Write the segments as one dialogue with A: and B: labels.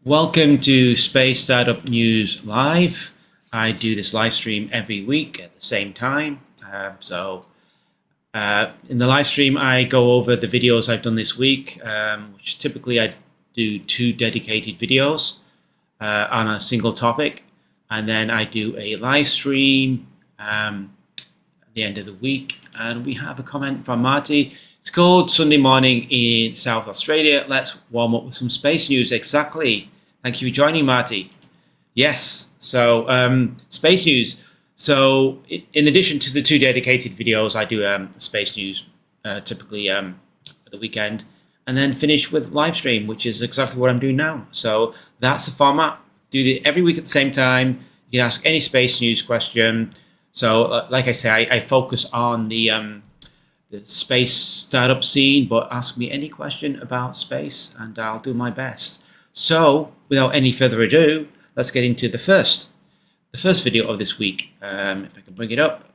A: Welcome to Space Startup News Live. I do this live stream every week at the same time. In the live stream, I go over the videos I've done this week, which typically I do 2 dedicated videos on a single topic. And then I do a live stream at the end of the week. And we have a comment from Marty. It's called Sunday morning in South Australia. Let's warm up with some space news. Exactly. Thank you for joining, Marty. Yes, so space news. So in addition to the 2 dedicated videos, I do space news typically at the weekend, and then finish with live stream, which is exactly what I'm doing now. So that's the format. Do it every week at the same time. You can ask any space news question. So like I say, I focus on the space startup scene, but ask me any question about space and I'll do my best. So without any further ado, let's get into the first video of this week. If I can bring it up,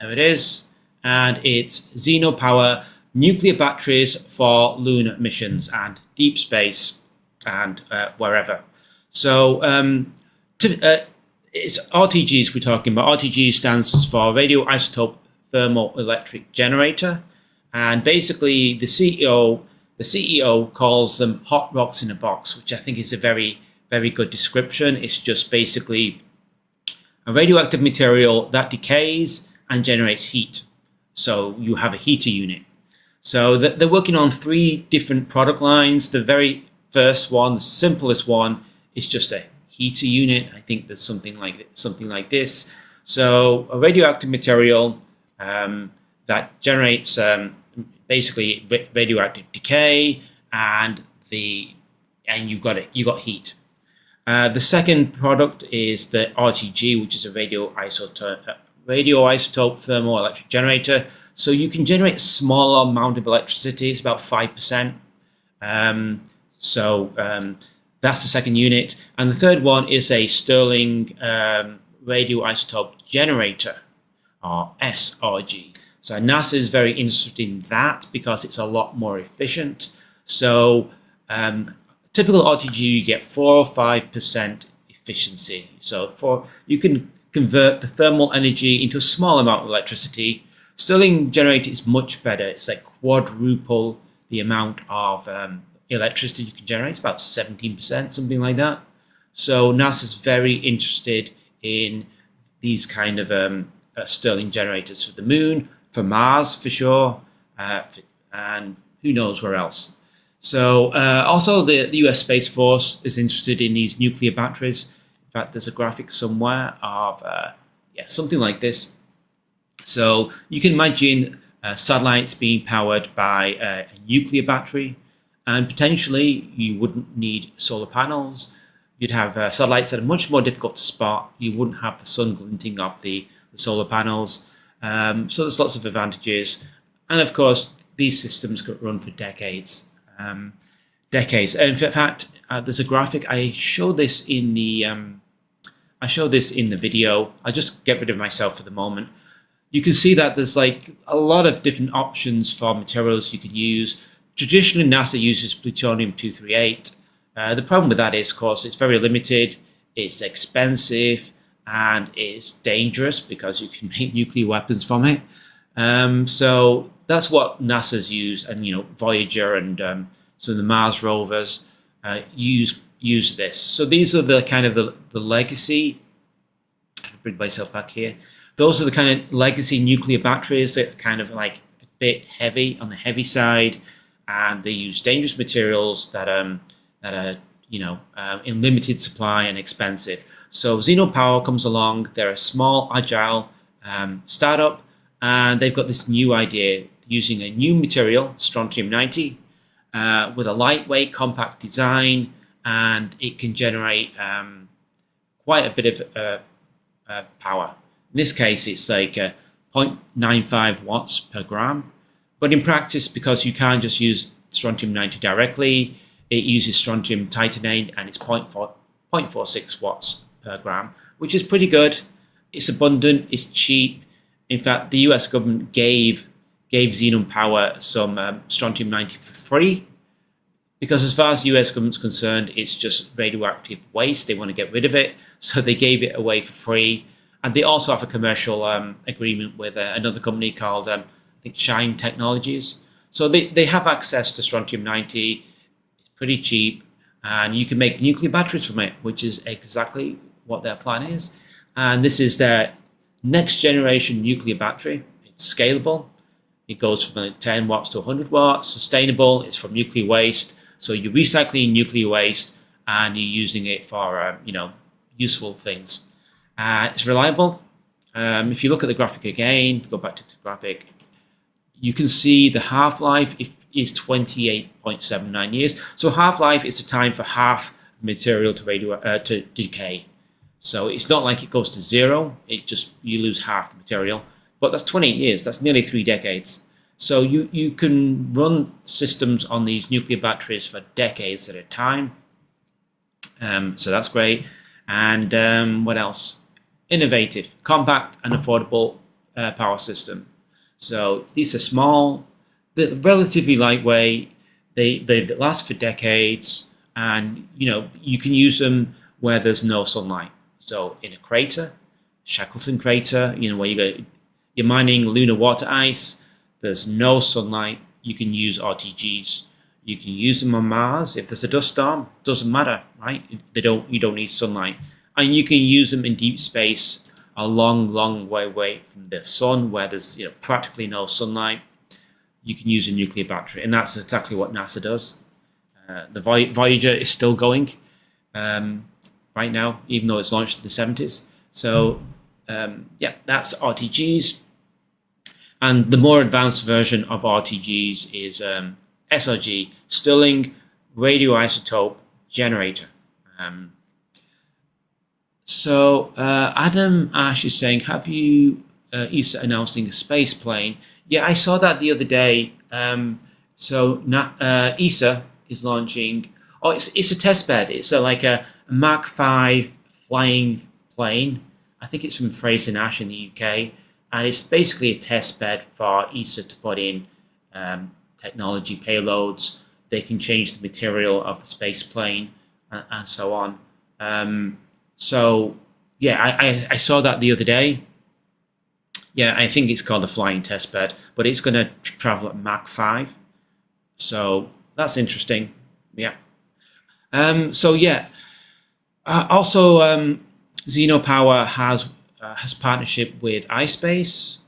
A: there it is. And it's Zenopower nuclear batteries for lunar missions and deep space and wherever. So it's RTGs we're talking about. RTG stands for radioisotope thermoelectric generator, and basically the CEO calls them hot rocks in a box, which I think is a very, very good description. It's just basically a radioactive material that decays and generates heat. So you have a heater unit. So they're working on 3 different product lines. The very first one, the simplest one, is just a heater unit. I think there's something like this. So a radioactive material that generates basically radioactive decay, and you got heat. The second product is the RTG, which is a radioisotope thermoelectric generator. So you can generate a smaller amount of electricity. It's about 5%. That's the second unit. And the third one is a Stirling radioisotope generator, or SRG. So NASA is very interested in that because it's a lot more efficient. So typical RTG, you get 4 or 5% efficiency. So you can convert the thermal energy into a small amount of electricity. Stirling generator is much better. It's like quadruple the amount of electricity you can generate. It's about 17%, something like that. So NASA's very interested in these kind of Stirling generators for the moon, for Mars for sure, and who knows where else. So also the US Space Force is interested in these nuclear batteries. In fact, there's a graphic somewhere of something like this. So you can imagine satellites being powered by a nuclear battery, and potentially you wouldn't need solar panels. You'd have satellites that are much more difficult to spot. You wouldn't have the sun glinting off the solar panels. So there's lots of advantages. And of course, these systems could run for decades. And in fact, there's a graphic. I show this in the video. I'll just get rid of myself for the moment. You can see that there's like a lot of different options for materials you can use. Traditionally, NASA uses plutonium-238. The problem with that is, of course, it's very limited, it's expensive, and it's dangerous because you can make nuclear weapons from it. So that's what NASA's used, and Voyager and some of the Mars rovers use this. So these are the kind of the legacy. I'll bring myself back here. Those are the kind of legacy nuclear batteries that are kind of like a bit heavy on the heavy side, and they use dangerous materials that are in limited supply and expensive. So Zenopower comes along. They're a small, agile startup, and they've got this new idea using a new material, strontium-90, with a lightweight, compact design, and it can generate quite a bit of power. In this case, it's like 0.95 watts per gram. But in practice, because you can't just use strontium-90 directly, it uses strontium titanate, and it's 0.46 watts per gram, which is pretty good. It's abundant, it's cheap. In fact, the US government gave Zenopower some strontium-90 for free because as far as the US government's concerned, it's just radioactive waste. They want to get rid of it, so they gave it away for free. And they also have a commercial agreement with another company called, I think, Shine Technologies. So they have access to strontium-90. It's pretty cheap, and you can make nuclear batteries from it, which is exactly what their plan is. And this is their next generation nuclear battery. It's scalable. It goes from 10 watts to 100 watts, sustainable. It's from nuclear waste. So you're recycling nuclear waste and you're using it for, useful things. It's reliable. If you look at the graphic again, go back to the graphic, you can see the half-life is 28.79 years. So half-life is the time for half material to decay. So it's not like it goes to zero. You lose half the material. But that's 28 years. That's nearly 3 decades. So you can run systems on these nuclear batteries for decades at a time. So that's great. And what else? Innovative, compact, and affordable power system. So these are small, they're relatively lightweight. They last for decades, and you can use them where there's no sunlight. So in a crater, Shackleton crater, where you're mining lunar water ice. There's no sunlight. You can use RTGs. You can use them on Mars. If there's a dust storm, doesn't matter, right? You don't need sunlight. And you can use them in deep space, a long, long way away from the sun, where there's practically no sunlight. You can use a nuclear battery, and that's exactly what NASA does. The Voyager is still going right now, even though it's launched in the 70s. So that's RTGs. And the more advanced version of RTGs is SRG, Stirling Radioisotope Generator. So Adam Ash is saying, have you ESA announcing a space plane? Yeah, I saw that the other day. ESA is launching. Oh, it's a test bed. It's like a Mach 5 flying plane. I think it's from Frazer-Nash in the UK. And it's basically a test bed for ESA to put in technology payloads. They can change the material of the space plane and so on. I saw that the other day. Yeah, I think it's called a flying test bed, but it's going to travel at Mach 5. So that's interesting. Yeah. Also, Xenopower has partnership with iSpace,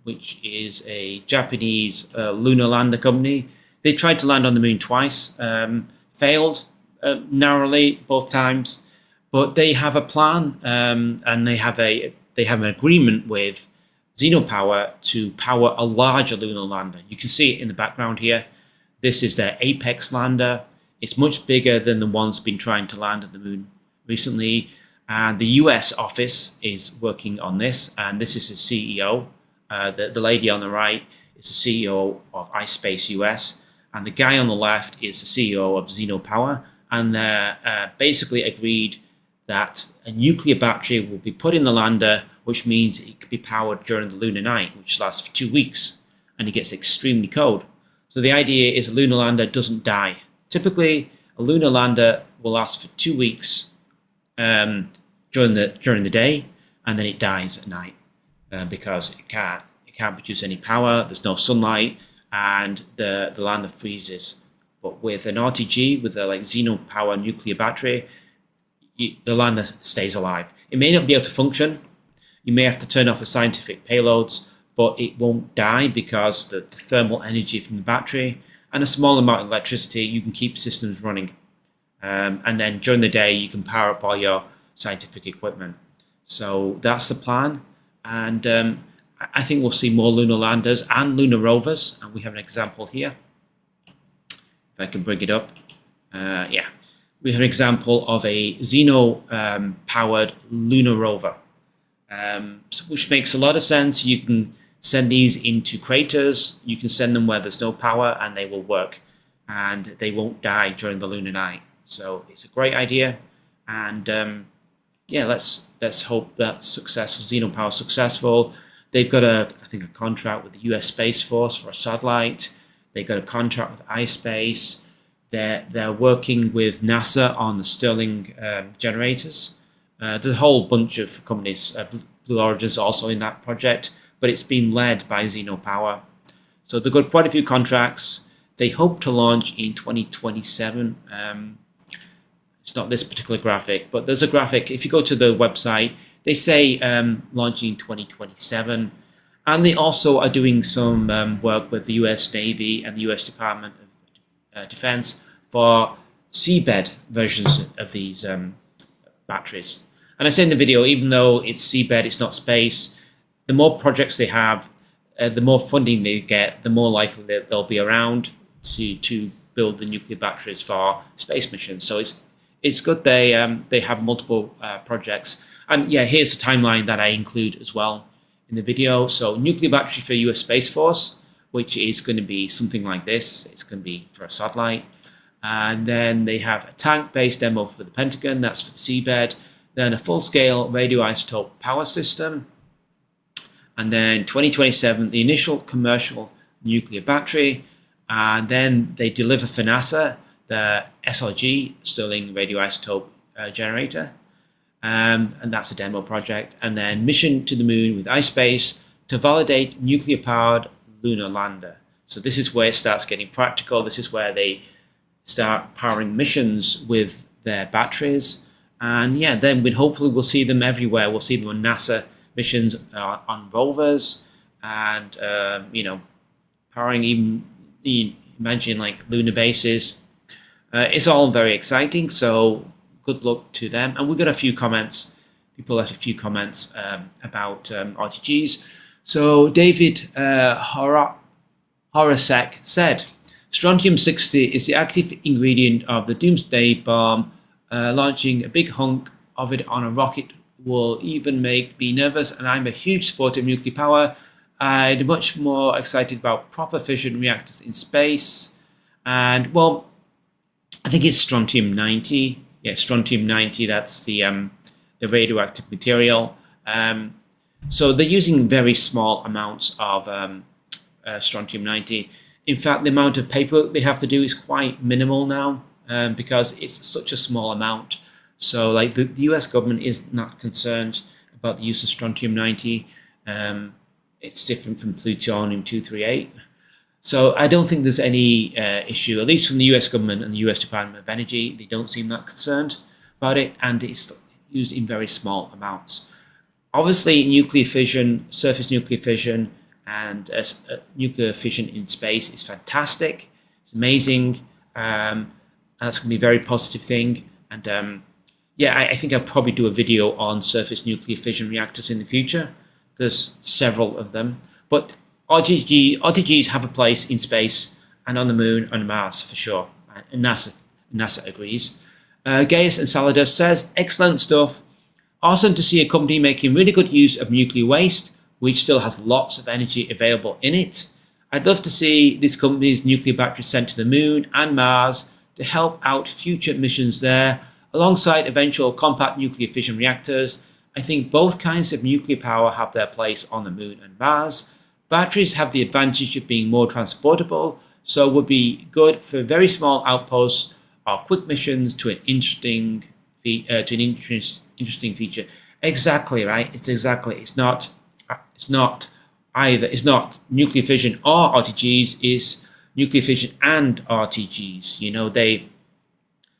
A: which is a Japanese lunar lander company. They tried to land on the moon twice, failed narrowly both times, but they have a plan, and they have an agreement with Xenopower to power a larger lunar lander. You can see it in the background here. This is their Apex lander. It's much bigger than the ones been trying to land at the moon recently. And the US office is working on this, and this is the CEO. The lady on the right is the CEO of iSpace US, and the guy on the left is the CEO of Xenopower. And basically agreed that a nuclear battery will be put in the lander, which means it could be powered during the lunar night, which lasts for 2 weeks, and it gets extremely cold. So the idea is a lunar lander doesn't die. Typically, a lunar lander will last for 2 weeks during the day, and then it dies at night because it can't produce any power. There's no sunlight, and the lander freezes. But with an RTG, with a Xenopower nuclear battery, the lander stays alive. It may not be able to function. You may have to turn off the scientific payloads, but it won't die because the thermal energy from the battery and a small amount of electricity, you can keep systems running. And then during the day, you can power up all your scientific equipment. So that's the plan. And I think we'll see more lunar landers and lunar rovers. And we have an example here. If I can bring it up. We have an example of a Xeno-powered lunar rover, which makes a lot of sense. You can send these into craters. You can send them where there's no power, and they will work. And they won't die during the lunar night. So it's a great idea. And let's hope that's successful. Xenopower is successful. They've got a contract with the US Space Force for a satellite. They've got a contract with iSpace. They're working with NASA on the Stirling generators. There's a whole bunch of companies. Blue Origin's also in that project, but it's been led by Zeno Power. So they've got quite a few contracts. They hope to launch in 2027. It's not this particular graphic, but there's a graphic. If you go to the website, they say launching in 2027. And they also are doing some work with the US Navy and the US Department of Defense for seabed versions of these batteries. And I say in the video, even though it's seabed, it's not space, the more projects they have, the more funding they get, the more likely that they'll be around to build the nuclear batteries for space missions. So it's good they have multiple projects. And yeah, here's a timeline that I include as well in the video. So nuclear battery for US Space Force, which is going to be something like this. It's going to be for a satellite. And then they have a tank-based demo for the Pentagon. That's for the seabed. Then a full-scale radioisotope power system. And then 2027, the initial commercial nuclear battery. And then they deliver for NASA the SRG, Stirling radioisotope generator. And that's a demo project. And then mission to the moon with iSpace to validate nuclear-powered lunar lander. So this is where it starts getting practical. This is where they start powering missions with their batteries. And yeah, then hopefully we'll see them everywhere. We'll see them on NASA missions, on rovers, and powering even, imagine like lunar bases. It's all very exciting. So good luck to them. And we got a few comments. People left a few comments about RTGs. So David Horacek said, strontium-60 is the active ingredient of the Doomsday Bomb. Launching a big hunk of it on a rocket will even make me nervous, and I'm a huge supporter of nuclear power. I'm much more excited about proper fission reactors in space. And well, I think it's strontium-90. Yeah, strontium-90, that's the radioactive material. So they're using very small amounts of strontium-90. In fact, the amount of paperwork they have to do is quite minimal now because it's such a small amount. So like the US government is not concerned about the use of strontium-90. It's different from plutonium-238. So I don't think there's any issue, at least from the US government and the US Department of Energy. They don't seem that concerned about it, and it's used in very small amounts. Obviously, nuclear fission, surface nuclear fission, and nuclear fission in space is fantastic. It's amazing. And that's going to be a very positive thing. And yeah, I think I'll probably do a video on surface nuclear fission reactors in the future. There's several of them. But RTGs have a place in space and on the moon and Mars for sure. And NASA agrees. Gaius Enceladus says, excellent stuff. Awesome to see a company making really good use of nuclear waste, which still has lots of energy available in it. I'd love to see this company's nuclear batteries sent to the moon and Mars to help out future missions there, alongside eventual compact nuclear fission reactors. I think both kinds of nuclear power have their place on the moon and Mars. Batteries have the advantage of being more transportable, so would be good for very small outposts or quick missions to an interesting feature. Exactly right. It's not either. It's not nuclear fission or RTGs. It's nuclear fission and RTGs.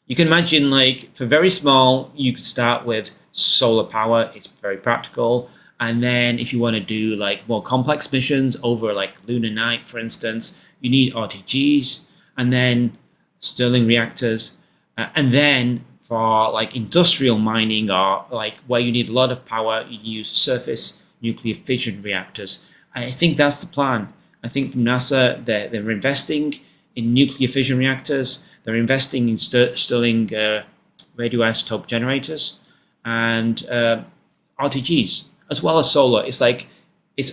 A: You can imagine, like, for very small, you could start with solar power. It's very practical. And then if you want to do like more complex missions over like lunar night, for instance, you need RTGs, and then Stirling reactors. And then for like industrial mining, or like where you need a lot of power, you use surface nuclear fission reactors. I think that's the plan. I think from NASA, they're investing in nuclear fission reactors. They're investing in Stirling radioisotope generators and RTGs, as well as solar. It's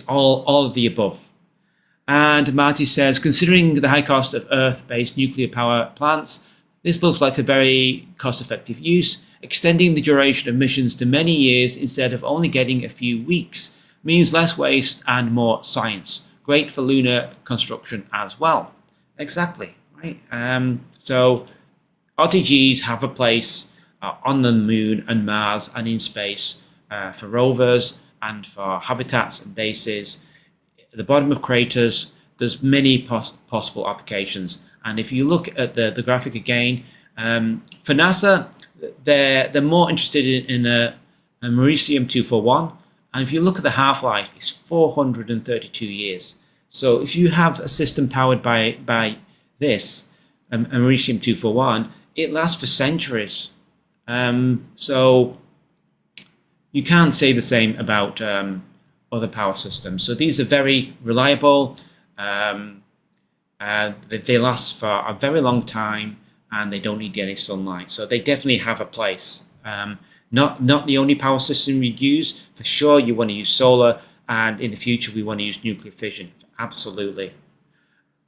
A: all of the above. And Marty says, considering the high cost of Earth-based nuclear power plants, this looks like a very cost-effective use. Extending the duration of missions to many years instead of only getting a few weeks means less waste and more science. Great for lunar construction as well. Exactly. right? So RTGs have a place on the moon and Mars and in space for rovers and for habitats and bases. At the bottom of craters, there's many possible applications. And if you look at the graphic again, for NASA, they're more interested in a Americium 241. And if you look at the half-life, it's 432 years. So if you have a system powered by this, Americium 241, it lasts for centuries. So you can't say the same about other power systems. So these are very reliable. They last for a very long time, and they don't need any sunlight. So they definitely have a place. Not the only power system you use. For sure, you want to use solar, and in the future, we want to use nuclear fission. Absolutely.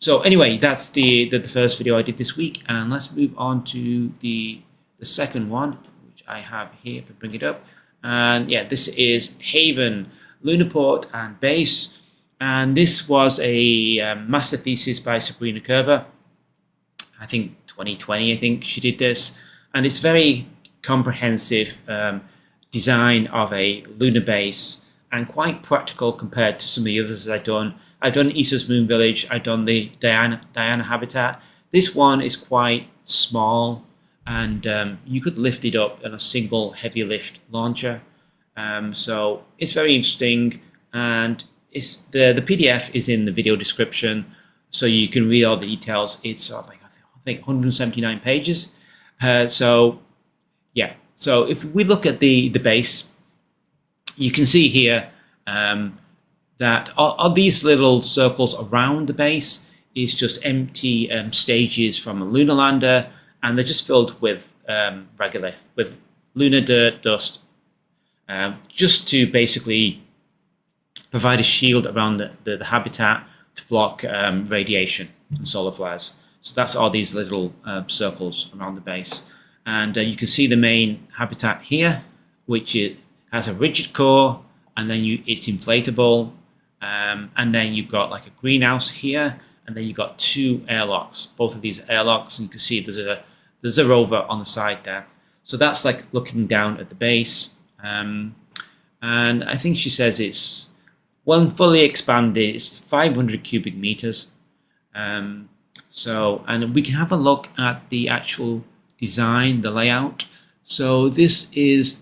A: So anyway, that's the first video I did this week, and let's move on to the second one, which I have here. If I bring it up, and yeah, this is Haven, Lunarport and Base, and this was a master thesis by Sabrina Kerber. I think 2020. I think she did this, and it's very comprehensive design of a lunar base, and quite practical compared to some of the others I've done. I've done ESA's Moon Village, I've done the Diana Habitat. This one is quite small, and you could lift it up on a single heavy lift launcher. So it's very interesting, and it's the PDF is in the video description, so you can read all the details. It's I think 179 pages. So yeah, so if we look at the base, you can see here that all these little circles around the base is just empty stages from a lunar lander, and they're just filled with regolith, with lunar dirt, dust, just to basically provide a shield around the habitat to block radiation and solar flares. So that's all these little circles around the base. And you can see the main habitat here, which has a rigid core, and then it's inflatable. And then you've got like a greenhouse here, and then you've got two airlocks. Both of these airlocks, and you can see there's a rover on the side there. So that's like looking down at the base. And I think she says it's, when fully expanded, it's 500 cubic meters. So, and we can have a look at the actual design, the layout. So this is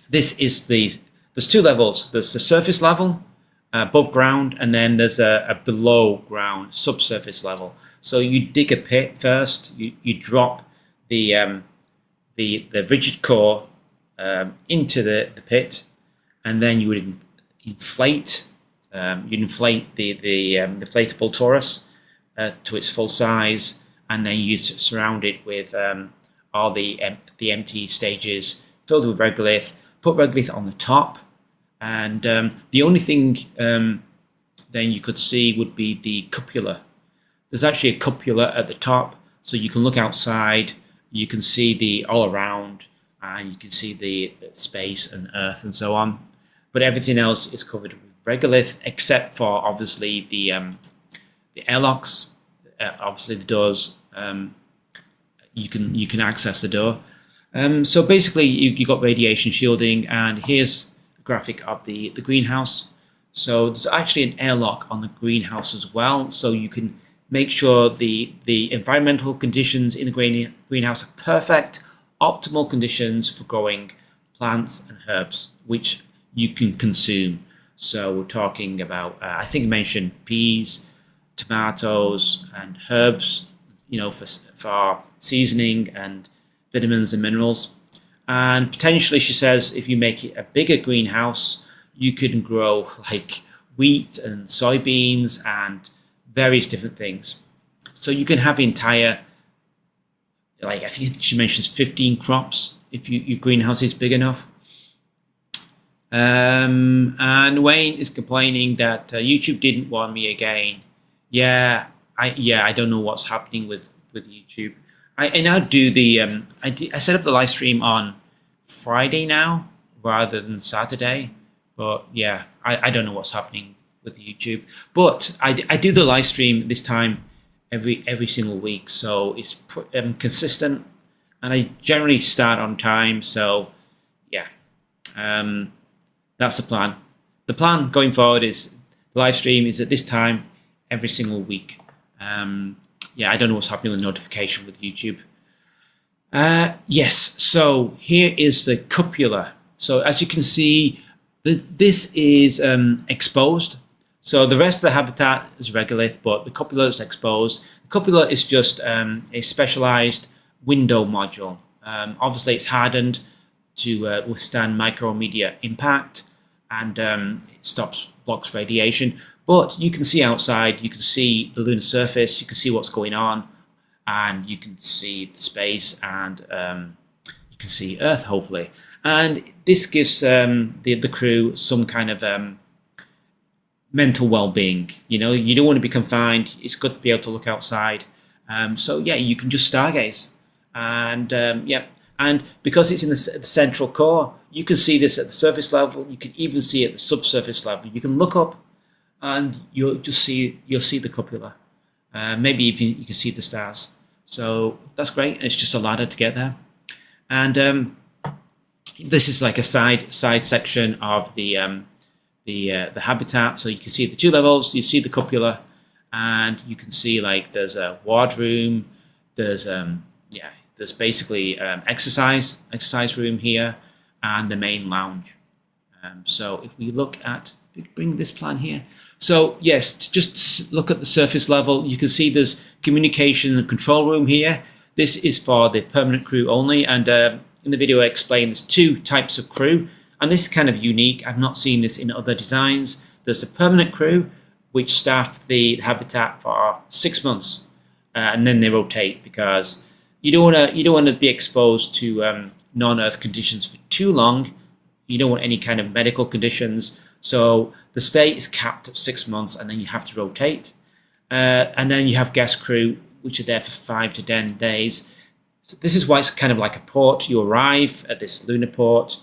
A: there's two levels. There's the surface level above ground, and then there's a below ground subsurface level. So you dig a pit first. You drop the rigid core into the pit, and then you would inflate. You'd inflate the inflatable torus to its full size, and then you surround it with all the empty stages filled with regolith. Put regolith on the top, and the only thing then you could see would be the cupola. There's actually a cupola at the top, so you can look outside, you can see the all around, and you can see the space and earth and so on. But everything else is covered with regolith, except for obviously the airlocks, obviously the doors. You can access the door. So basically, you got radiation shielding, and here's a graphic of the greenhouse. So there's actually an airlock on the greenhouse as well, so you can make sure the environmental conditions in the greenhouse are perfect, optimal conditions for growing plants and herbs, which you can consume. So we're talking about, I think I mentioned peas, tomatoes, and herbs, for seasoning and vitamins and minerals. And potentially, she says, if you make it a bigger greenhouse, you can grow like wheat and soybeans and various different things. So you can have entire, like I think she mentions 15 crops if your greenhouse is big enough. And Wayne is complaining that YouTube didn't warn me again. I don't know what's happening with YouTube. I now do the I set up the live stream on Friday now rather than Saturday, but yeah, I don't know what's happening with YouTube. But I do the live stream this time every single week. So it's consistent, and I generally start on time. So yeah, that's the plan. The plan going forward is the live stream is at this time every single week. Yeah, I don't know what's happening with notification with YouTube. Yes, so here is the cupula. So as you can see, this is exposed. So the rest of the habitat is regolith, but the cupula is exposed. The cupula is just a specialized window module. Obviously, it's hardened to withstand micromedia impact, and it blocks radiation. But you can see outside, you can see the lunar surface, you can see what's going on, and you can see the space, and you can see Earth, hopefully. And this gives the crew some kind of mental well-being. You know, you don't want to be confined. It's good to be able to look outside. So yeah, you can just stargaze, and yeah, and because it's in the central core, you can see this at the surface level. You can even see it at the subsurface level. You can look up, and you'll see the cupula. Maybe even you can see the stars. So that's great. It's just a ladder to get there, and this is like a side section of the habitat. So you can see the two levels. You see the cupula, and you can see like there's a wardroom. There's basically exercise room here, and the main lounge. So if we look at, bring this plan here. So yes, just look at the surface level. You can see there's communication and control room here. This is for the permanent crew only. And in the video I explained there's two types of crew. And this is kind of unique. I've not seen this in other designs. There's the permanent crew, which staff the habitat for 6 months. And then they rotate, because you don't want to be exposed to non-Earth conditions for too long. You don't want any kind of medical conditions. So the stay is capped at 6 months, and then you have to rotate. And then you have guest crew, which are there for 5 to 10 days. So this is why it's kind of like a port. You arrive at this lunar port.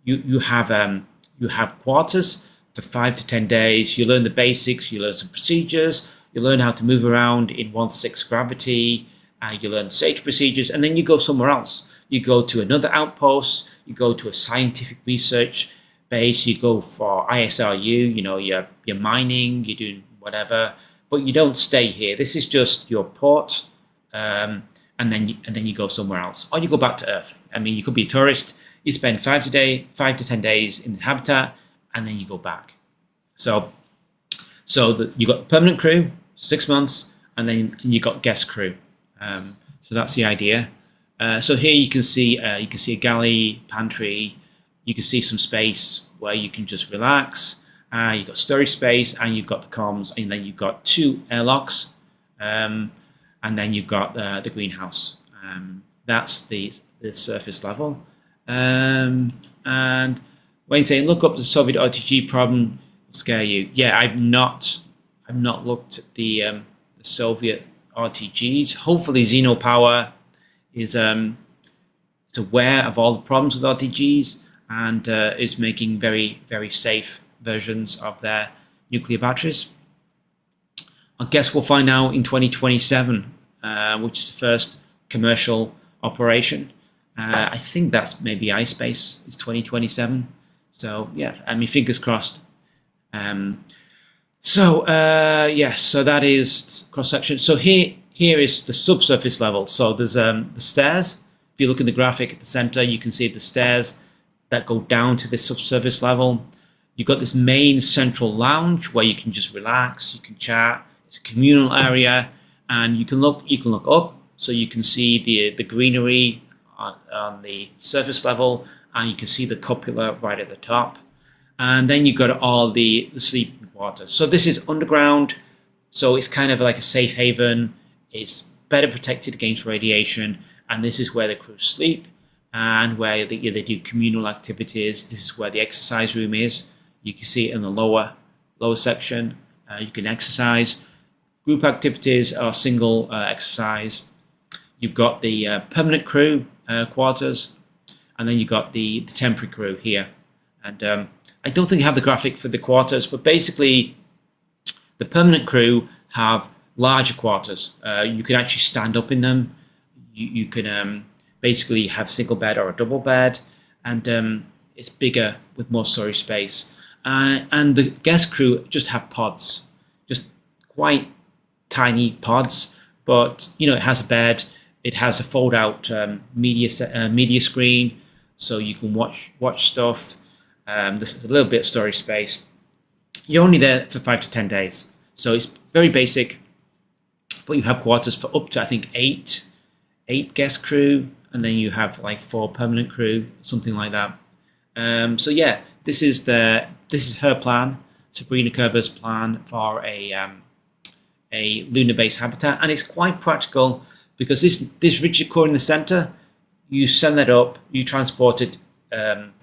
A: You have quarters for 5 to 10 days. You learn the basics. You learn some procedures. You learn how to move around in 1/6 gravity. You learn safety procedures, and then you go somewhere else. You go to another outpost. You go to a scientific research base. You go for ISRU. You know, you're mining. You're doing whatever, but you don't stay here. This is just your port, and then you go somewhere else, or you go back to Earth. I mean, you could be a tourist. You spend 5 to 10 days in the habitat, and then you go back. So you got permanent crew, 6 months, and then you got guest crew. So that's the idea. So here you can see a galley, pantry. You can see some space where you can just relax. You've got storage space, and you've got the comms, and then you've got 2 airlocks, and then you've got the greenhouse. That's the surface level. And when you say look up the Soviet RTG problem, it'll scare you. Yeah, I've not looked at the Soviet RTGs. Hopefully Xenopower is aware of all the problems with RTGs, and is making very, very safe versions of their nuclear batteries. I guess we'll find out in 2027, which is the first commercial operation. I think that's maybe iSpace is 2027. So yeah, I mean, fingers crossed. So that is cross section. So here is the subsurface level. So there's the stairs. If you look in the graphic at the center, you can see the stairs that go down to the subsurface level. You've got this main central lounge where you can just relax, you can chat. It's a communal area, and you can look up, so you can see the greenery on the surface level, and you can see the cupula right at the top. And then you've got all the sleeping quarters. So this is underground, so it's kind of like a safe haven. It's better protected against radiation, and this is where the crew sleep, and where they do communal activities. This is where the exercise room is. You can see it in the lower section. You can exercise. Group activities are single exercise. You've got the permanent crew quarters, and then you've got the temporary crew here. And I don't think I have the graphic for the quarters, but basically the permanent crew have larger quarters. You can actually stand up in them. You can basically have single bed or a double bed, and it's bigger with more storage space. And the guest crew just have pods, just quite tiny pods, but it has a bed. It has a fold-out media screen, so you can watch stuff. There's a little bit of storage space. You're only there for 5 to 10 days, so it's very basic. But you have quarters for up to, I think, eight guest crew, and then you have like 4 permanent crew, something like that. So yeah, this is her plan, Sabrina Kerber's plan for a lunar base habitat, and it's quite practical because this rigid core in the center, you send that up, you transport it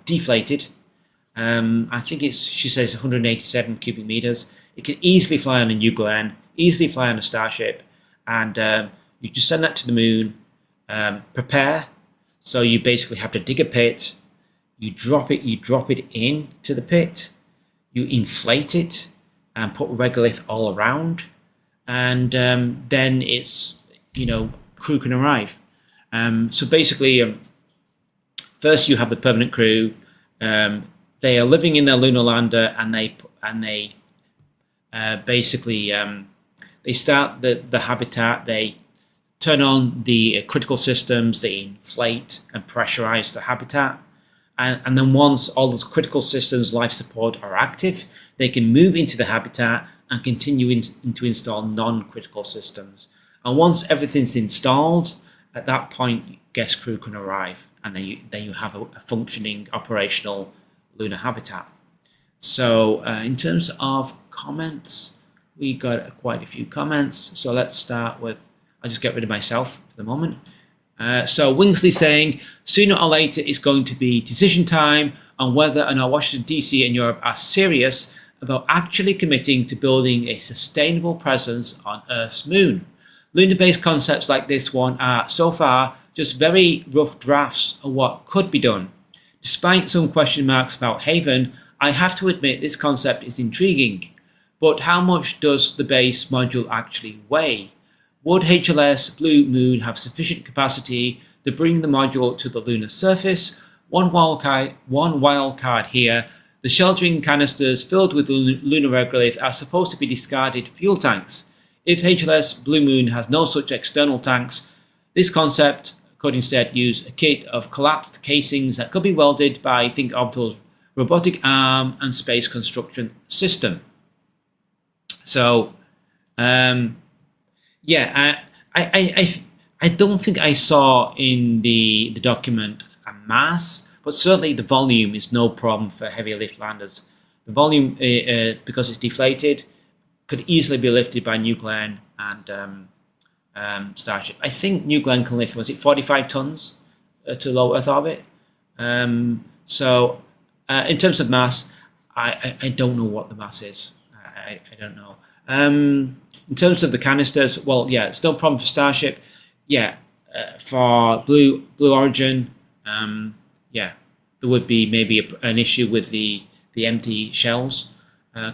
A: deflated. I think she says 187 cubic meters. It can easily fly on a New Glenn, easily fly on a Starship, and you just send that to the moon. Prepare, so you basically have to dig a pit. You drop it into the pit. You inflate it and put regolith all around, and then it's crew can arrive. So basically, first you have the permanent crew. They are living in their lunar lander, and they basically they start the habitat. They turn on the critical systems. They inflate and pressurize the habitat, and then once all those critical systems, life support, are active, they can move into the habitat and continue to install non-critical systems. And once everything's installed, at that point, guest crew can arrive, and then you have a functioning operational lunar habitat. So in terms of comments, we got quite a few comments. So let's start with, I'll just get rid of myself for the moment. So Wingsley saying, sooner or later it's going to be decision time on whether or not Washington DC and Europe are serious about actually committing to building a sustainable presence on Earth's moon. Lunar-based concepts like this one are, so far, just very rough drafts of what could be done. Despite some question marks about Haven, I have to admit this concept is intriguing. But how much does the base module actually weigh? Would HLS Blue Moon have sufficient capacity to bring the module to the lunar surface? One wildcard here. The sheltering canisters filled with lunar regolith are supposed to be discarded fuel tanks. If HLS Blue Moon has no such external tanks, this concept could instead use a kit of collapsed casings that could be welded by Think Orbital's robotic arm and space construction system. So, yeah, I don't think I saw in the document a mass, but certainly the volume is no problem for heavy lift landers. The volume, because it's deflated, could easily be lifted by New Glenn and Starship. I think New Glenn can lift, was it 45 tons to low Earth orbit? So in terms of mass, I don't know what the mass is. I don't know. In terms of the canisters, well, yeah, it's no problem for Starship. Yeah, for Blue Origin, yeah, there would be maybe an issue with the empty shells,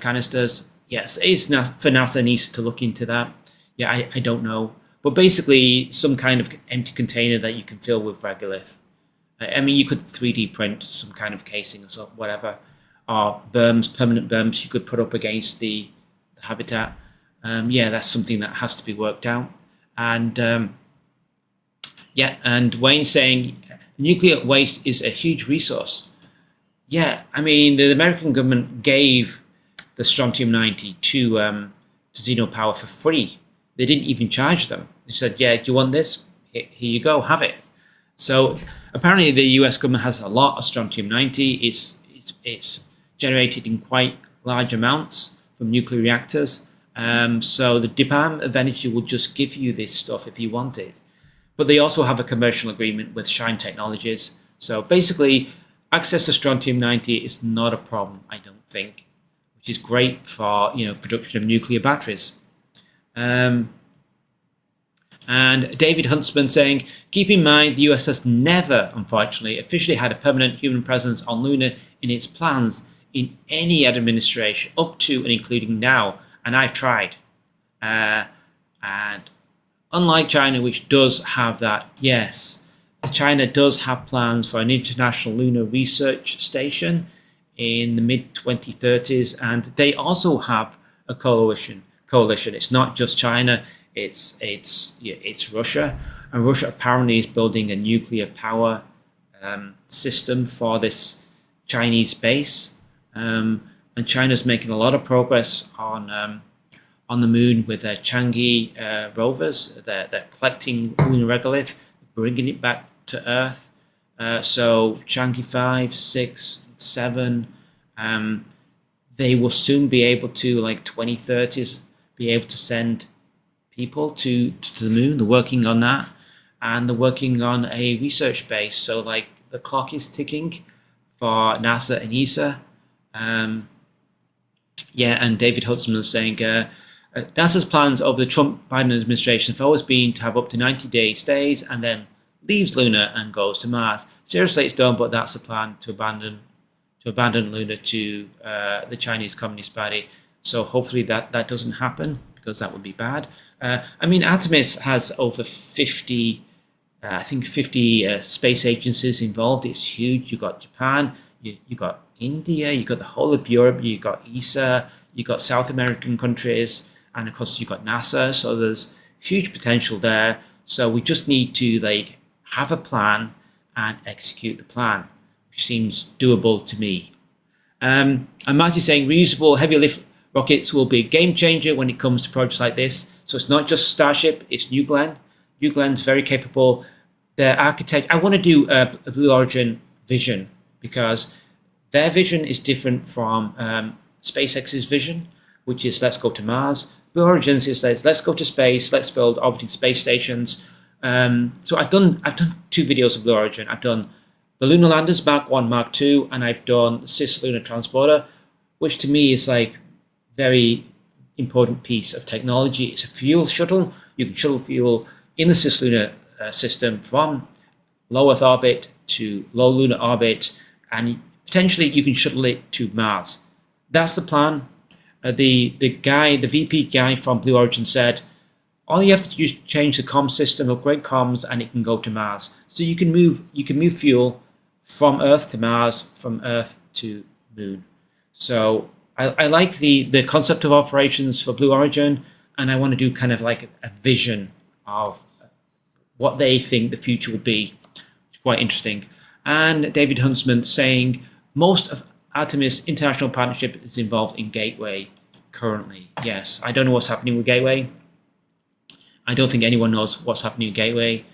A: canisters. Yes, it's for NASA needs to look into that. Yeah, I don't know. But basically, some kind of empty container that you can fill with regolith. I mean, you could 3D print some kind of casing or so, whatever. Or berms, permanent berms you could put up against the habitat. Yeah, that's something that has to be worked out. And yeah, and Wayne saying nuclear waste is a huge resource. Yeah, I mean, the American government gave the strontium-90 to Xenopower for free. They didn't even charge them. They said, yeah, do you want this? Here you go, have it. So apparently the US government has a lot of strontium-90. It's generated in quite large amounts from nuclear reactors. So the Department of Energy will just give you this stuff if you want it. But they also have a commercial agreement with Shine Technologies. So basically, access to strontium-90 is not a problem, I don't think, which is great for production of nuclear batteries. And David Huntsman saying, keep in mind the US has never, unfortunately, officially had a permanent human presence on Luna in its plans in any administration, up to and including now, and I've tried. And unlike China, which does have that, yes, China does have plans for an international lunar research station in the mid 2030s, and they also have a coalition. It's not just China; it's Russia, and Russia apparently is building a nuclear power system for this Chinese base, and China's making a lot of progress on the moon with their Chang'e rovers. They're collecting lunar regolith, bringing it back to Earth. So Chang'e 5, 6, 7, they will soon be able to, like 2030s, be able to send people to the moon. They're working on that, and they're working on a research base. So like the clock is ticking for NASA and ESA. And David Huntsman is saying NASA's plans over the Trump-Biden administration have always been to have up to 90-day stays and then leaves Luna and goes to Mars. Seriously, it's done, but that's the plan, to abandon Luna to the Chinese Communist Party. So hopefully that doesn't happen, because that would be bad. Artemis has over 50, I think 50 space agencies involved. It's huge. You've got Japan, you got India, you got the whole of Europe, you got ESA, you got South American countries, and of course you got NASA. So there's huge potential there. So we just need to have a plan and execute the plan, which seems doable to me. And Marty's saying reusable heavy lift rockets will be a game changer when it comes to projects like this. So it's not just Starship, it's New Glenn. New Glenn's very capable. Their architect, I want to do a Blue Origin vision, because their vision is different from SpaceX's vision, which is let's go to Mars. Blue Origin's is let's go to space, let's build orbiting space stations. So I've done 2 videos of Blue Origin. I've done the Lunar Landers Mark 1, Mark 2, and I've done the Cislunar Transporter, which to me is very important piece of technology. It's a fuel shuttle. You can shuttle fuel in the Cislunar system from low Earth orbit to low lunar orbit, and potentially you can shuttle it to Mars. That's the plan. The VP guy from Blue Origin said, all you have to do is change the comms system, upgrade comms, and it can go to Mars. So you can move fuel from Earth to Mars, from Earth to Moon. So I like the concept of operations for Blue Origin, and I want to do kind of like a vision of what they think the future will be. It's quite interesting. And David Huntsman saying most of Artemis International Partnership is involved in Gateway currently. Yes, I don't know what's happening with Gateway. I don't think anyone knows what's happening with Gateway.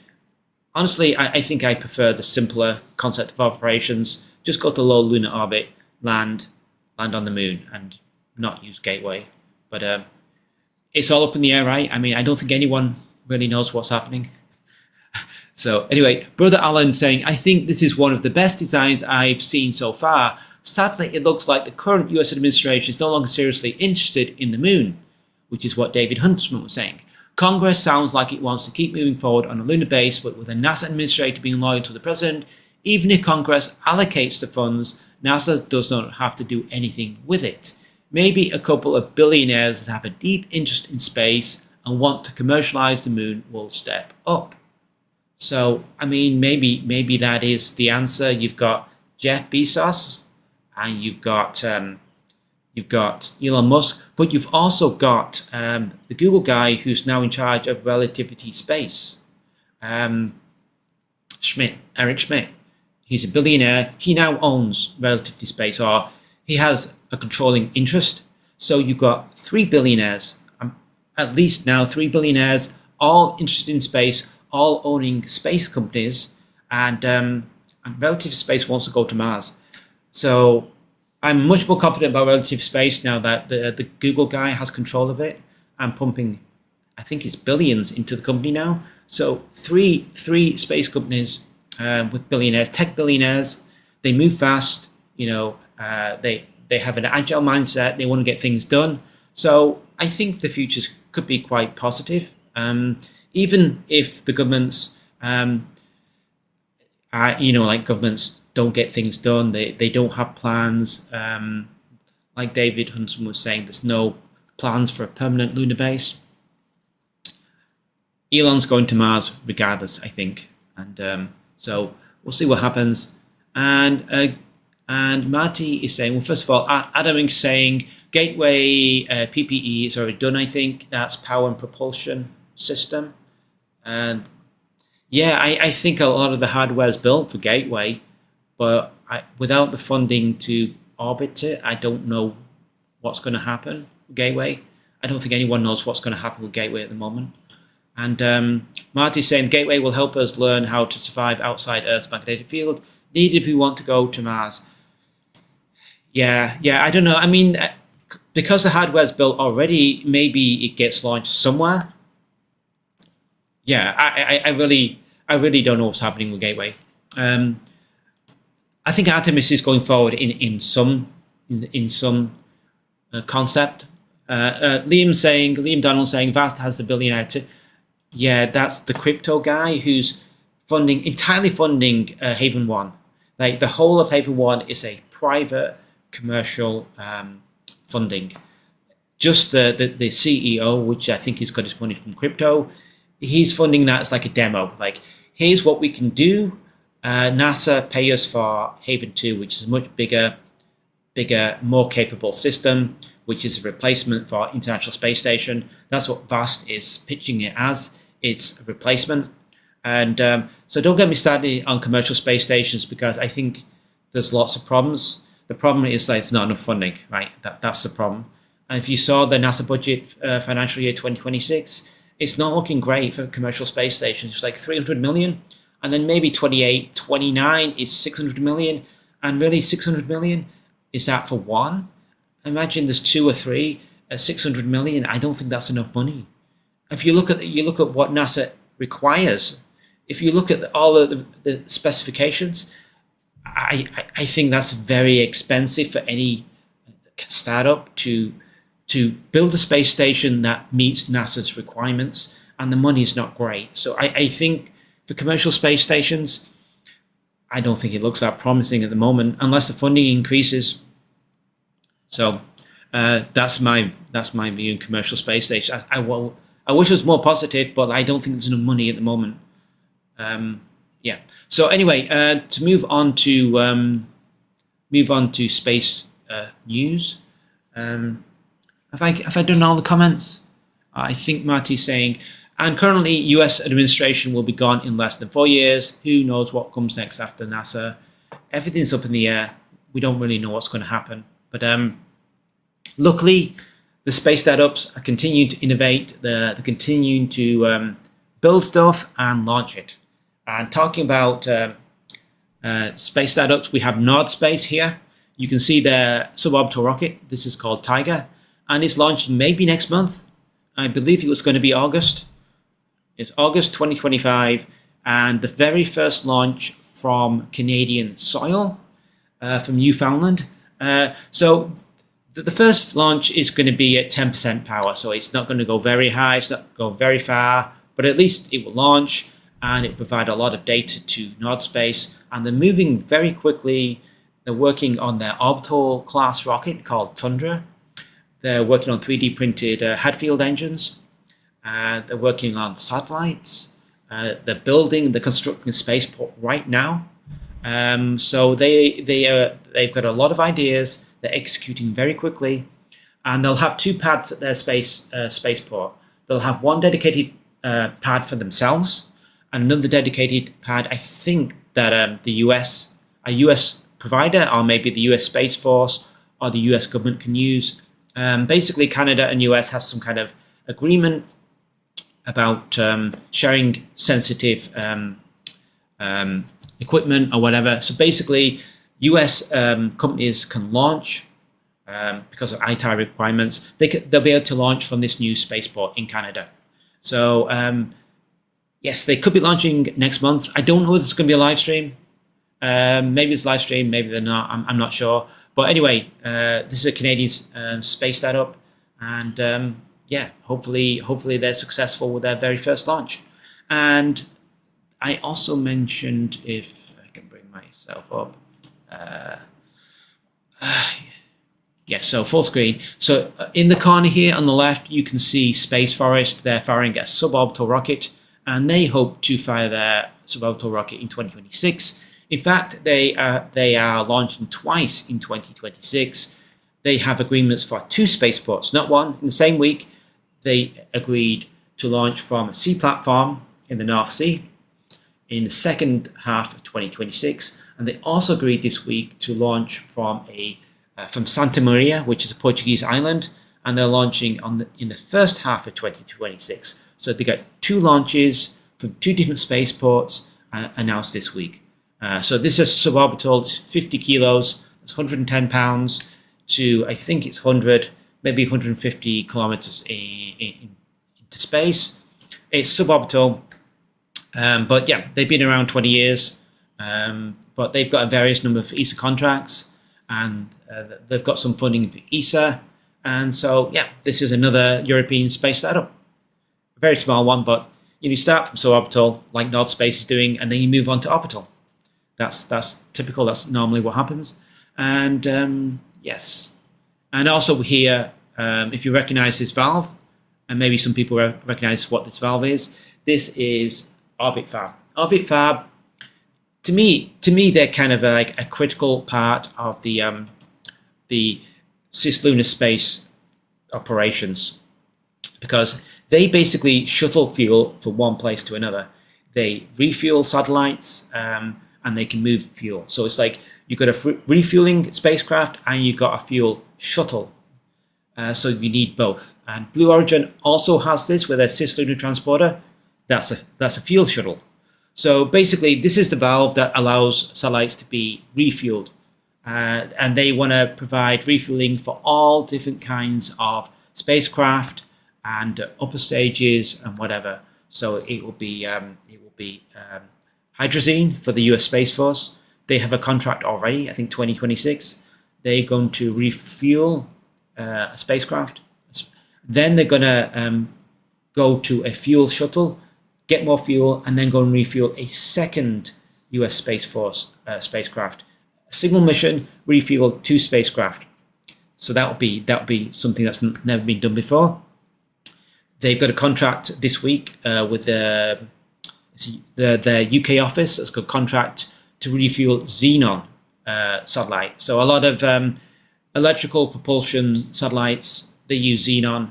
A: Honestly, I think I prefer the simpler concept of operations. Just go to low lunar orbit, land on the moon, and not use Gateway. But it's all up in the air, right? I don't think anyone really knows what's happening. So anyway, Brother Alan saying, I think this is one of the best designs I've seen so far. Sadly, it looks like the current US administration is no longer seriously interested in the moon, which is what David Huntsman was saying. Congress sounds like it wants to keep moving forward on a lunar base, but with a NASA administrator being loyal to the president, even if Congress allocates the funds, NASA does not have to do anything with it. Maybe a couple of billionaires that have a deep interest in space and want to commercialize the moon will step up. So, maybe that is the answer. You've got Jeff Bezos, and you've got Elon Musk, but you've also got the Google guy who's now in charge of Relativity Space, Eric Schmidt. He's a billionaire. He now owns Relativity Space, or he has a controlling interest. So you've got 3 billionaires, at least now 3 billionaires, all interested in space, all owning space companies, and Relative Space wants to go to Mars. So I'm much more confident about Relative Space now that the Google guy has control of it and pumping, I think it's billions into the company now. So three space companies with billionaires, tech billionaires. They move fast. They have an agile mindset. They want to get things done. So I think the future could be quite positive. Even if the governments, governments don't get things done, they don't have plans. Like David Huntsman was saying, there's no plans for a permanent lunar base. Elon's going to Mars regardless, I think, and so we'll see what happens. And Marty is saying, well, first of all, Adam is saying Gateway PPE is already done. I think that's power and propulsion system, and yeah, I think a lot of the hardware is built for Gateway, but without the funding to orbit it, I don't know what's going to happen with Gateway. I don't think anyone knows what's going to happen with Gateway at the moment. And Marty's saying Gateway will help us learn how to survive outside Earth's magnetic field, needed if we want to go to Mars. Yeah, I don't know. I mean, because the hardware's built already, maybe it gets launched somewhere. Yeah, I really don't know what's happening with Gateway. I think Artemis is going forward in some concept. Liam Donald saying Vast has the billionaire to. Yeah, that's the crypto guy who's entirely funding Haven One. Like the whole of Haven One is a private commercial funding. Just the CEO, which I think he's got his money from crypto, he's funding that as like a demo. Like, here's what we can do. NASA pay us for Haven 2, which is a much bigger, more capable system, which is a replacement for International Space Station. That's what VAST is pitching it as. It's a replacement. And so don't get me started on commercial space stations, because I think there's lots of problems. The problem is that it's not enough funding, right? That's the problem. And if you saw the NASA budget financial year 2026, it's not looking great for commercial space stations. It's like 300 million. And then maybe 28, 29 is 600 million. And really 600 million, is that for one? Imagine there's two or three at 600 million. I don't think that's enough money. If you look at what NASA requires, if you look at all of the specifications, I think that's very expensive for any startup to build a space station that meets NASA's requirements, and the money is not great. So I think for commercial space stations, I don't think it looks that promising at the moment, unless the funding increases. So that's my view in commercial space stations. I wish it was more positive, but I don't think there's enough money at the moment. Yeah. So anyway, to move on to space news. Have I done all the comments? I think Marty's saying, and currently US administration will be gone in less than 4 years. Who knows what comes next after NASA? Everything's up in the air. We don't really know what's going to happen. But luckily, the space startups are continuing to innovate. They're continuing to build stuff and launch it. And talking about space startups, we have Nord Space here. You can see their suborbital rocket. This is called Tiger, and it's launching maybe next month. I believe it was going to be August. It's August 2025, and the very first launch from Canadian soil, from Newfoundland. So the first launch is going to be at 10% power, so it's not going to go very high, it's not going to go very far, but at least it will launch, and it will provide a lot of data to Nord Space. And they're moving very quickly. They're working on their orbital class rocket called Tundra. They're working on 3D printed Hadfield engines. They're working on satellites. They're constructing a spaceport right now. So they've got a lot of ideas. They're executing very quickly, and they'll have two pads at their spaceport. They'll have one dedicated pad for themselves, and another dedicated pad. I think that a US provider, or maybe the US Space Force or the US government can use. Basically, Canada and US has some kind of agreement about sharing sensitive equipment or whatever. So basically, US companies can launch because of ITAR requirements. They'll be able to launch from this new spaceport in Canada. So yes, they could be launching next month. I don't know if it's going to be a live stream. Maybe it's live stream, maybe they're not. I'm not sure. But anyway, this is a Canadian space startup, and yeah, hopefully they're successful with their very first launch. And I also mentioned, if I can bring myself up, yeah, so full screen. So in the corner here on the left, you can see Space Forest. They're firing a suborbital rocket. and they hope to fire their suborbital rocket in 2026. In fact, they are launching twice in 2026. They have agreements for 2 spaceports, not one. In the same week, they agreed to launch from a sea platform in the North Sea in the second half of 2026, and they also agreed this week to launch from Santa Maria, which is a Portuguese island, and they're launching in the first half of 2026. So they got 2 launches from 2 different spaceports announced this week. So this is suborbital. It's 50 kilos. It's 110 pounds to, I think it's 100, maybe 150 kilometers into space. It's suborbital, but yeah, they've been around 20 years, but they've got a various number of ESA contracts, and they've got some funding for ESA. And so, yeah, this is another European space startup. A very small one, but you start from suborbital, like Nord Space is doing, and then you move on to orbital. That's typical. That's normally what happens. And yes, and also here, if you recognize this valve, and maybe some people recognize what this valve is, this is Orbit Fab. Orbit Fab, to me, they're kind of like a critical part of the cislunar space operations, because they basically shuttle fuel from one place to another. They refuel satellites, and they can move fuel. So it's like you've got a refueling spacecraft and you've got a fuel shuttle. So you need both. And Blue Origin also has this with a cislunar transporter. That's a fuel shuttle. So basically, this is the valve that allows satellites to be refueled. And they want to provide refueling for all different kinds of spacecraft and upper stages and whatever. So it will be hydrazine for the US Space Force. They have a contract already, I think 2026. They're going to refuel a spacecraft. Then they're going to go to a fuel shuttle, get more fuel, and then go and refuel a second US Space Force spacecraft. A single mission, refuel 2 spacecraft. So that would be something that's never been done before. They've got a contract this week with the UK office. It's got a contract to refuel Xenon satellite. So a lot of electrical propulsion satellites, they use Xenon,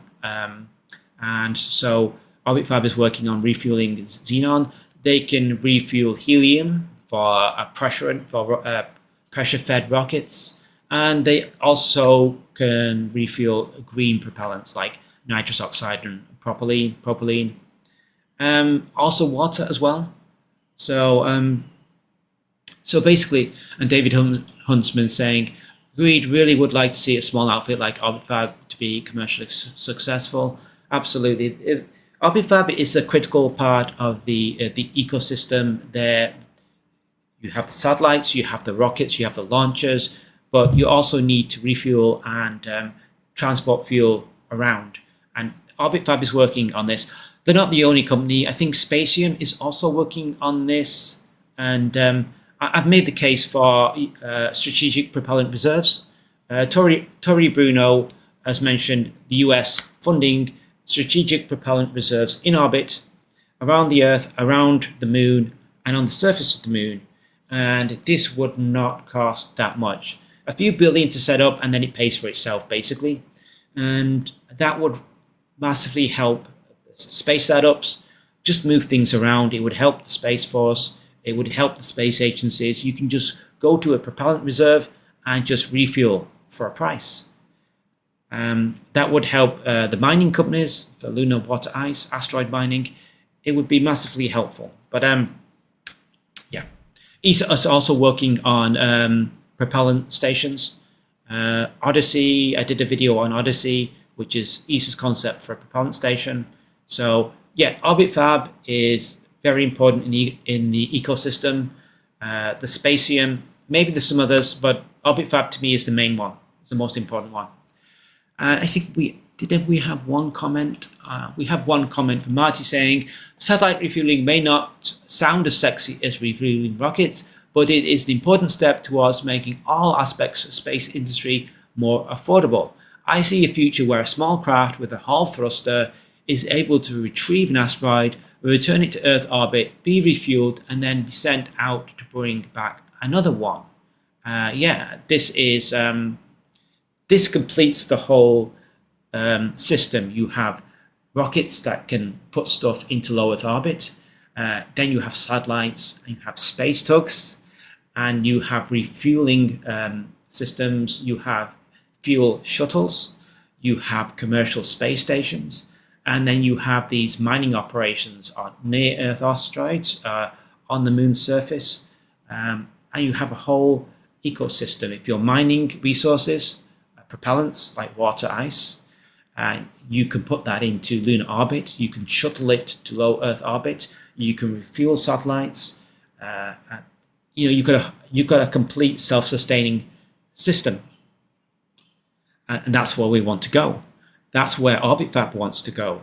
A: and so Orbit Fab is working on refueling Xenon. They can refuel helium for pressure-fed rockets, and they also can refuel green propellants like nitrous oxide and propylene. Also water as well. So basically, and David Huntsman saying, Reed really would like to see a small outfit like Orbit Fab to be commercially successful. Absolutely. Orbit Fab is a critical part of the ecosystem. There, you have the satellites, you have the rockets, you have the launchers, but you also need to refuel and transport fuel around. And Orbit Fab is working on this. They're not the only company. I think Spatium is also working on this. And I've made the case for strategic propellant reserves. Tori Bruno has mentioned the US funding strategic propellant reserves in orbit, around the Earth, around the Moon, and on the surface of the Moon. And this would not cost that much. A few billion to set up, and then it pays for itself, basically. And that would massively help space startups just move things around. It would help the Space Force. It would help the space agencies. You can just go to a propellant reserve and just refuel for a price. That would help the mining companies for lunar water ice, asteroid mining. It would be massively helpful. But yeah, ESA is also working on propellant stations. Odyssey, I did a video on Odyssey, which is ESA's concept for a propellant station. So yeah, Orbit Fab is very important in the ecosystem. The Spatium, maybe there's some others, but Orbit Fab to me is the main one. It's the most important one. I think we have one comment. We have one comment from Marty saying, satellite refueling may not sound as sexy as refueling rockets, but it is an important step towards making all aspects of space industry more affordable. I see a future where a small craft with a Hall thruster is able to retrieve an asteroid return it to Earth orbit, be refueled, and then be sent out to bring back another one. This completes the whole system. You have rockets that can put stuff into low Earth orbit. Then you have satellites, and you have space tugs, and you have refueling systems. You have fuel shuttles. You have commercial space stations. And then you have these mining operations on near Earth asteroids, on the moon's surface. And you have a whole ecosystem. If you're mining resources, propellants like water, ice, you can put that into lunar orbit. You can shuttle it to low Earth orbit. You can refuel satellites. You've got a complete self-sustaining system, and that's where we want to go. That's where OrbitFab wants to go.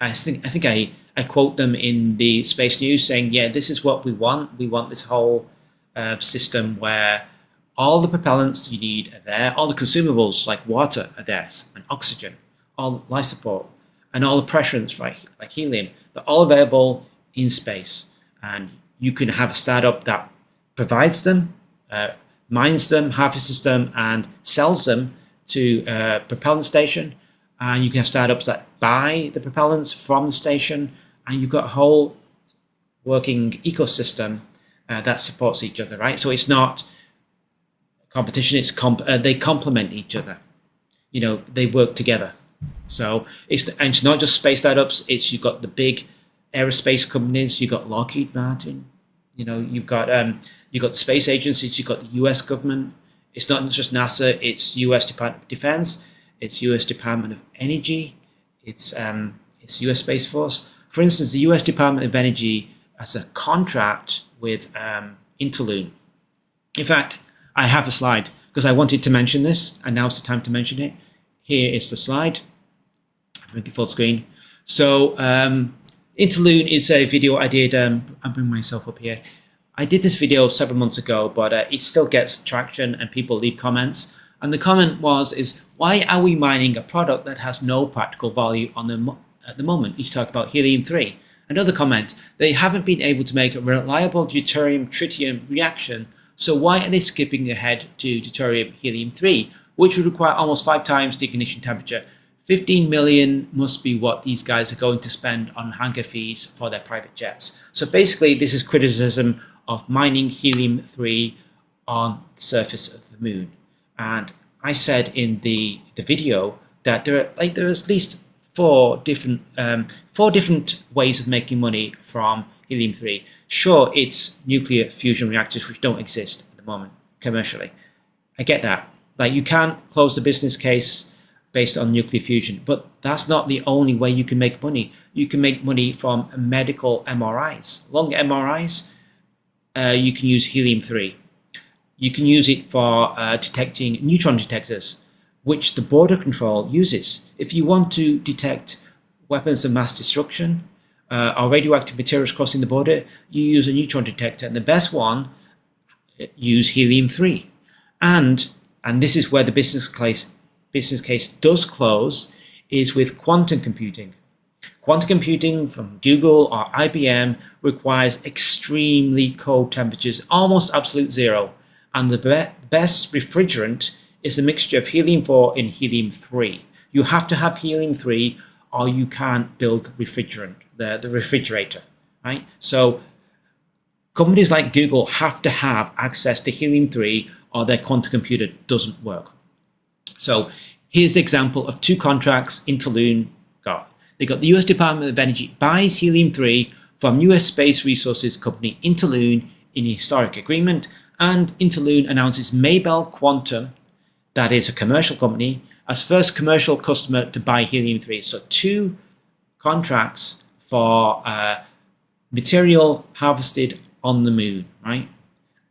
A: I think I quote them in the Space News saying, "Yeah, this is what we want. We want this whole system where all the propellants you need are there, all the consumables like water are there, and oxygen, all life support, and all the pressures, right, like helium. They're all available in space, and you can have a startup that provides them, mines them, harvests them, and sells them to a propellant station. And you can have startups that buy the propellants from the station, and you've got a whole working ecosystem that supports each other, right? So it's not competition; it's they complement each other. They work together. So it's not just space startups. You've got the big aerospace companies. You've got Lockheed Martin. You've got the space agencies. You've got the U.S. government. It's not just NASA. It's U.S. Department of Defense. It's U.S. Department of Energy. It's U.S. Space Force. For instance, the U.S. Department of Energy has a contract with Interloon. In fact, I have a slide because I wanted to mention this, and now's the time to mention it. Here is the slide. I'll make it full screen. So Interloon is a video I did. I'll bring myself up here. I did this video several months ago, but it still gets traction and people leave comments. And the comment is why are we mining a product that has no practical value at the moment? He's talking about helium-3. Another comment, they haven't been able to make a reliable deuterium-tritium reaction, so why are they skipping ahead to deuterium helium-3, which would require almost 5 times the ignition temperature? 15 million must be what these guys are going to spend on hangar fees for their private jets. So basically, this is criticism of mining helium-3 on the surface of the moon. And I said in the video that there are at least four different ways of making money from helium-3. Sure, it's nuclear fusion reactors which don't exist at the moment commercially. I get that. You can't close the business case based on nuclear fusion, but that's not the only way you can make money. You can make money from medical MRIs. Long MRIs, you can use helium-3. You can use it for detecting neutron detectors, which the border control uses. If you want to detect weapons of mass destruction or radioactive materials crossing the border, you use a neutron detector, and the best one, use helium-3. And this is where the business case does close, is with quantum computing. Quantum computing from Google or IBM requires extremely cold temperatures, almost absolute zero. And the best refrigerant is a mixture of helium-4 and helium-3. You have to have helium-3 or you can't build refrigerant, the refrigerator, right? So companies like Google have to have access to helium-3 or their quantum computer doesn't work. So here's the example of 2 contracts Interloon got. They got the US Department of Energy buys helium-3 from US space resources company Interloon in a historic agreement, and Interloon announces Maybell Quantum, that is a commercial company, as first commercial customer to buy helium-3. So 2 contracts for material harvested on the moon, right?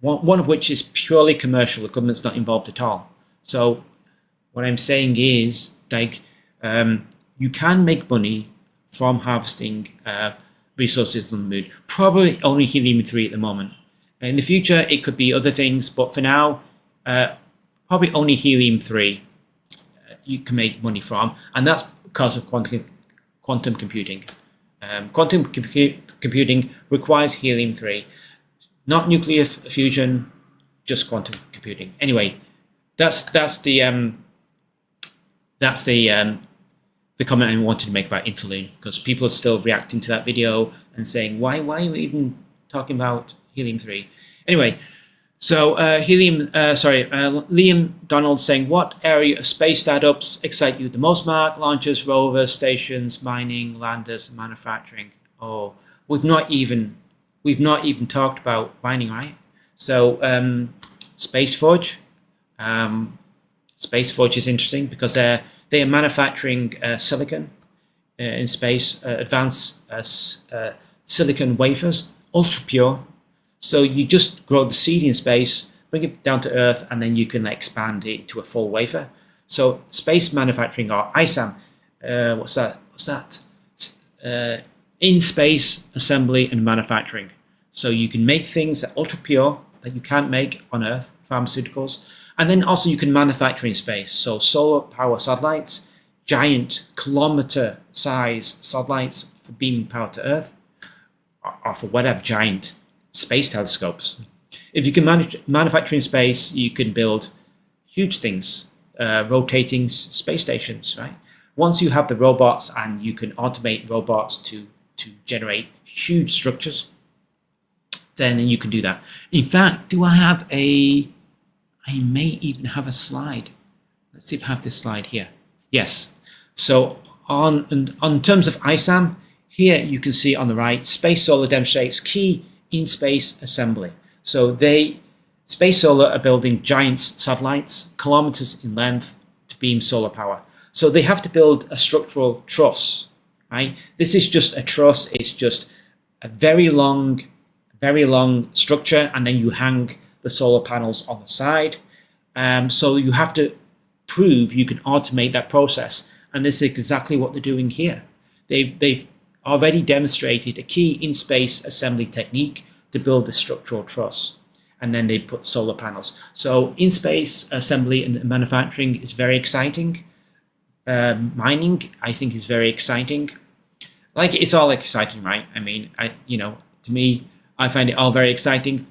A: One of which is purely commercial. The government's not involved at all. So what I'm saying is, you can make money from harvesting resources on the moon. Probably only helium-3 at the moment. In the future, it could be other things, but for now, probably only helium-3 you can make money from, and that's because of quantum computing. Quantum computing requires helium-3, not nuclear fusion, just quantum computing. Anyway, that's the comment I wanted to make about Interloon, because people are still reacting to that video and saying, why are you even talking about helium-3? Anyway, so Liam Donald saying, what area of space startups excite you the most, Mark? Launchers, rovers, stations, mining, landers, manufacturing. Oh, we've not even talked about mining, right? So SpaceForge. SpaceForge is interesting because they are manufacturing silicon in space, advanced silicon wafers, ultra pure. So you just grow the seed in space, bring it down to Earth, and then you can expand it into a full wafer. So space manufacturing, or ISAM, what's that? In space assembly and manufacturing. So you can make things that are ultra pure that you can't make on Earth, pharmaceuticals, and then also you can manufacture in space. So solar power satellites, giant kilometer size satellites for beaming power to Earth, or for whatever giant space telescopes. If you can manufacture in space, you can build huge things, rotating space stations, right? Once you have the robots and you can automate robots to generate huge structures, then you can do that. In fact, I may even have a slide. Let's see if I have this slide here. Yes. So on terms of ISAM, here you can see on the right, Space Solar demonstrates key in-space assembly. So Space Solar are building giant satellites, kilometers in length, to beam solar power. So they have to build a structural truss, right? This is just a truss. It's just a very long structure, and then you hang the solar panels on the side. So you have to prove you can automate that process, and this is exactly what they're doing here. They've already demonstrated a key in-space assembly technique to build the structural truss, and then they put solar panels. So in-space assembly and manufacturing is very exciting. Mining, I think, is very exciting. Like, it's all exciting, right? I mean, to me, I find it all very exciting.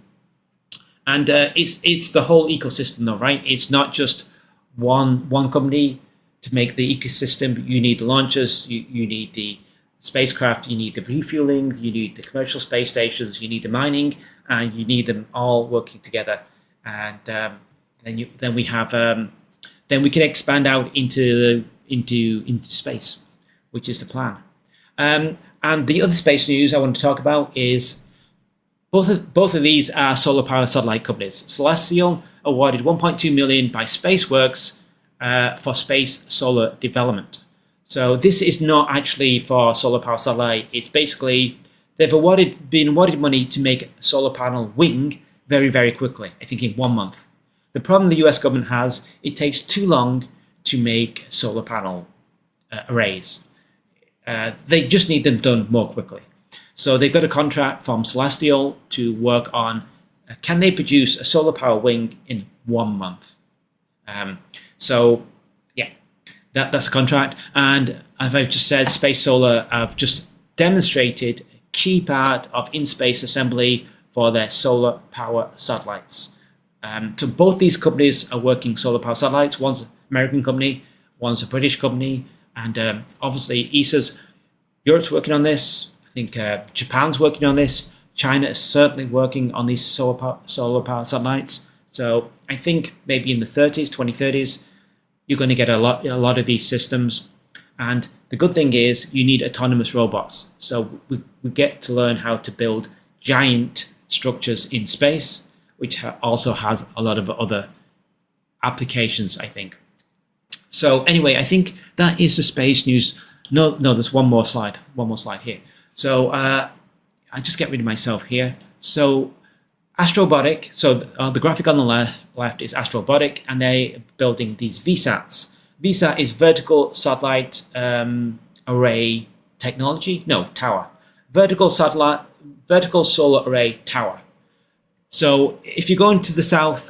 A: And it's the whole ecosystem, though, right? It's not just one company to make the ecosystem. You need the launchers, you need the spacecraft, you need the refueling, you need the commercial space stations, you need the mining, and you need them all working together. And then we can expand out into space, which is the plan. And the other space news I want to talk about is both of these are solar power satellite companies. Celestial awarded 1.2 million by SpaceWorks for space solar development. So this is not actually for solar power satellite. It's basically they've been awarded money to make a solar panel wing very, very quickly. I think in 1 month. The problem the US government has, it takes too long to make solar panel arrays. They just need them done more quickly. So they've got a contract from Celestial to work on can they produce a solar power wing in 1 month. So yeah, that's a contract. And as I've just said, Space Solar have just demonstrated a key part of in-space assembly for their solar power satellites. So both these companies are working solar power satellites. One's an American company, one's a British company, and obviously Europe's working on this. I think Japan's working on this. China is certainly working on these solar power satellites. So I think maybe in the 2030s, you're going to get a lot of these systems. And the good thing is you need autonomous robots. So we get to learn how to build giant structures in space, which also has a lot of other applications, I think. So anyway, I think that is the space news. No, there's one more slide here. So I just get rid of myself here. So Astrobotic, so the graphic on the left is Astrobotic, and they're building these VSATs. VSAT is vertical satellite array technology. No, tower. Vertical solar array tower. So if you go into the south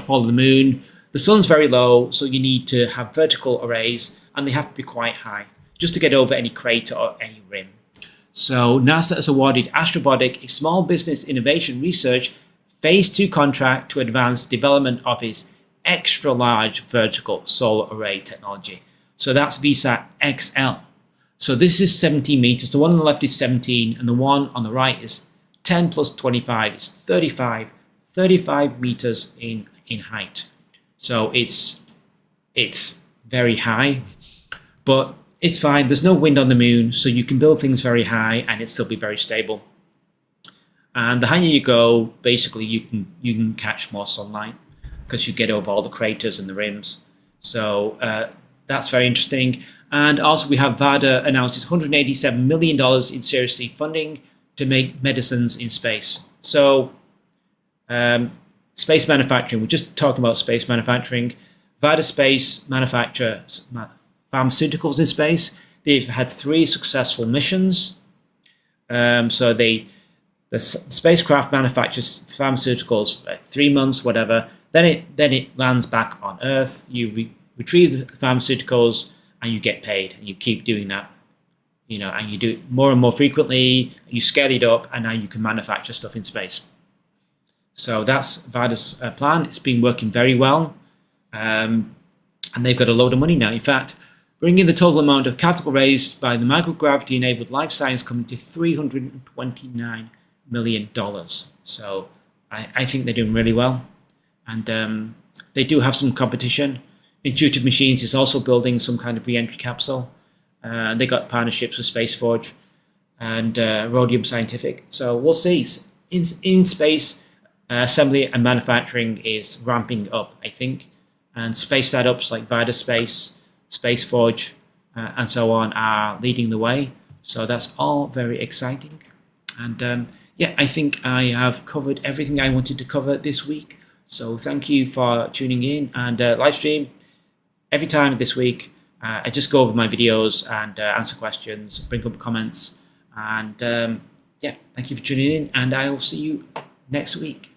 A: pole of the moon, the sun's very low, so you need to have vertical arrays, and they have to be quite high. just to get over any crater or any rim. So NASA has awarded Astrobotic a Small Business Innovation Research Phase 2 contract to advance development of its extra-large vertical solar array technology. So that's VSAT XL. So this is 17 meters. The one on the left is 17, and the one on the right is 10 plus 25 is 35 meters in height. So it's very high, but it's fine. There's no wind on the moon, so you can build things very high and it still be very stable. And the higher you go, basically you can catch more sunlight because you get over all the craters and the rims. So that's very interesting. And also we have VADA announces $187 million in Series C funding to make medicines in space. So space manufacturing, we're just talking about space manufacturing. VADA Space manufactures pharmaceuticals in space. They've had 3 successful missions. So the spacecraft manufactures pharmaceuticals for 3 months, whatever. Then it lands back on Earth. You retrieve the pharmaceuticals and you get paid, and you keep doing that, and you do it more and more frequently. You scale it up, and now you can manufacture stuff in space. So that's VADA's plan. It's been working very well, and they've got a load of money now. In fact, bringing the total amount of capital raised by the microgravity-enabled life science company to $329 million. So I think they're doing really well, and they do have some competition. Intuitive Machines is also building some kind of re-entry capsule. They got partnerships with SpaceForge and Rhodium Scientific. So we'll see. In space, assembly and manufacturing is ramping up, I think. And space startups like VADA Space, SpaceForge, and so on are leading the way. So that's all very exciting. And yeah, I think I have covered everything I wanted to cover this week. So thank you for tuning in, and live stream every time this week. I just go over my videos and answer questions, bring up comments, and yeah, thank you for tuning in, and I will see you next week.